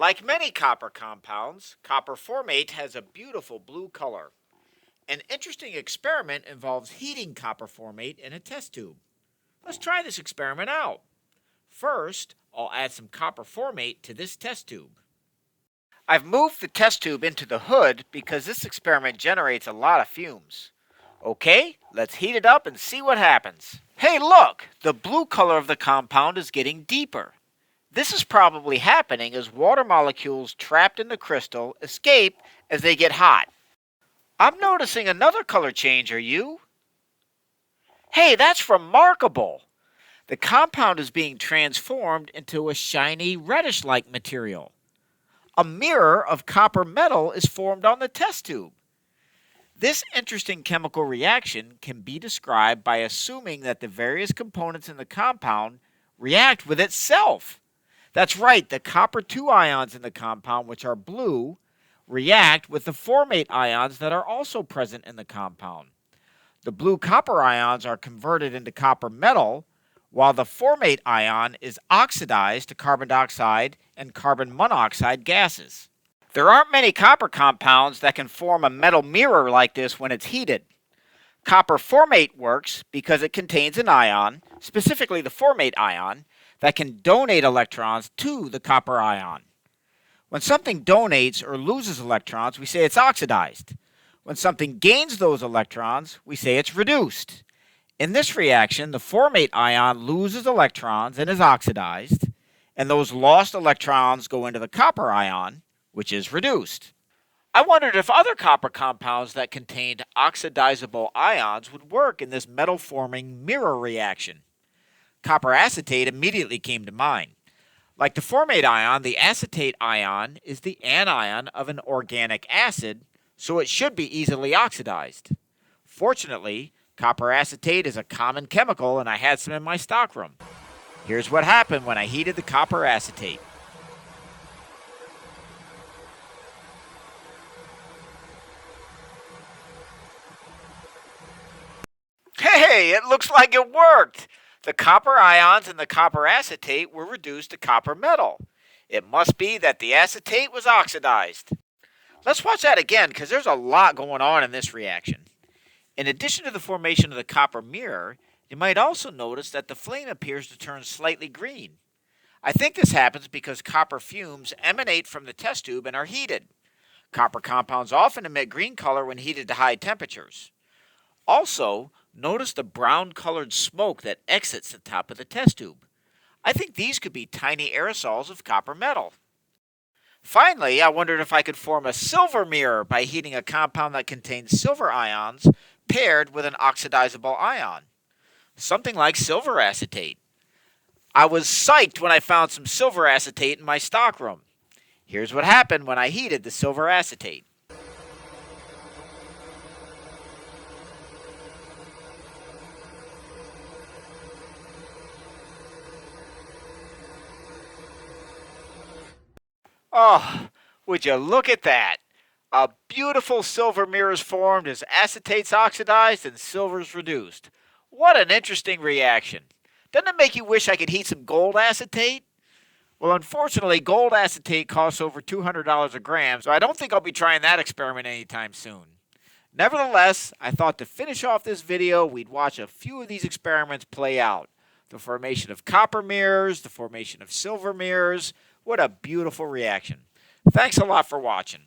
Like many copper compounds, copper formate has a beautiful blue color. An interesting experiment involves heating copper formate in a test tube. Let's try this experiment out. First, I'll add some copper formate to this test tube. I've moved the test tube into the hood because this experiment generates a lot of fumes. Okay, let's heat it up and see what happens. Hey, look! The blue color of the compound is getting deeper. This is probably happening as water molecules trapped in the crystal escape as they get hot. I'm noticing another color change, are you? Hey, that's remarkable! The compound is being transformed into a shiny reddish-like material. A mirror of copper metal is formed on the test tube. This interesting chemical reaction can be described by assuming that the various components in the compound react with itself. That's right, the copper 2 ions in the compound, which are blue, react with the formate ions that are also present in the compound. The blue copper ions are converted into copper metal, while the formate ion is oxidized to carbon dioxide and carbon monoxide gases. There aren't many copper compounds that can form a metal mirror like this when it's heated. Copper formate works because it contains an ion, specifically the formate ion, that can donate electrons to the copper ion. When something donates or loses electrons, we say it's oxidized. When something gains those electrons, we say it's reduced. In this reaction, the formate ion loses electrons and is oxidized, and those lost electrons go into the copper ion, which is reduced. I wondered if other copper compounds that contained oxidizable ions would work in this metal-forming mirror reaction. Copper acetate immediately came to mind. Like the formate ion, the acetate ion is the anion of an organic acid, so it should be easily oxidized. Fortunately, copper acetate is a common chemical and I had some in my stockroom. Here's what happened when I heated the copper acetate. Hey, it looks like it worked! The copper ions in the copper acetate were reduced to copper metal. It must be that the acetate was oxidized. Let's watch that again because there's a lot going on in this reaction. In addition to the formation of the copper mirror, you might also notice that the flame appears to turn slightly green. I think this happens because copper fumes emanate from the test tube and are heated. Copper compounds often emit green color when heated to high temperatures. Also, notice the brown-colored smoke that exits the top of the test tube. I think these could be tiny aerosols of copper metal. Finally, I wondered if I could form a silver mirror by heating a compound that contains silver ions paired with an oxidizable ion. Something like silver acetate. I was psyched when I found some silver acetate in my stockroom. Here's what happened when I heated the silver acetate. Oh, would you look at that? A beautiful silver mirror is formed as acetate's oxidized and silver's reduced. What an interesting reaction. Doesn't it make you wish I could heat some gold acetate? Well, unfortunately, gold acetate costs over $200 a gram, so I don't think I'll be trying that experiment anytime soon. Nevertheless, I thought to finish off this video, we'd watch a few of these experiments play out. The formation of copper mirrors, the formation of silver mirrors. What a beautiful reaction. Thanks a lot for watching.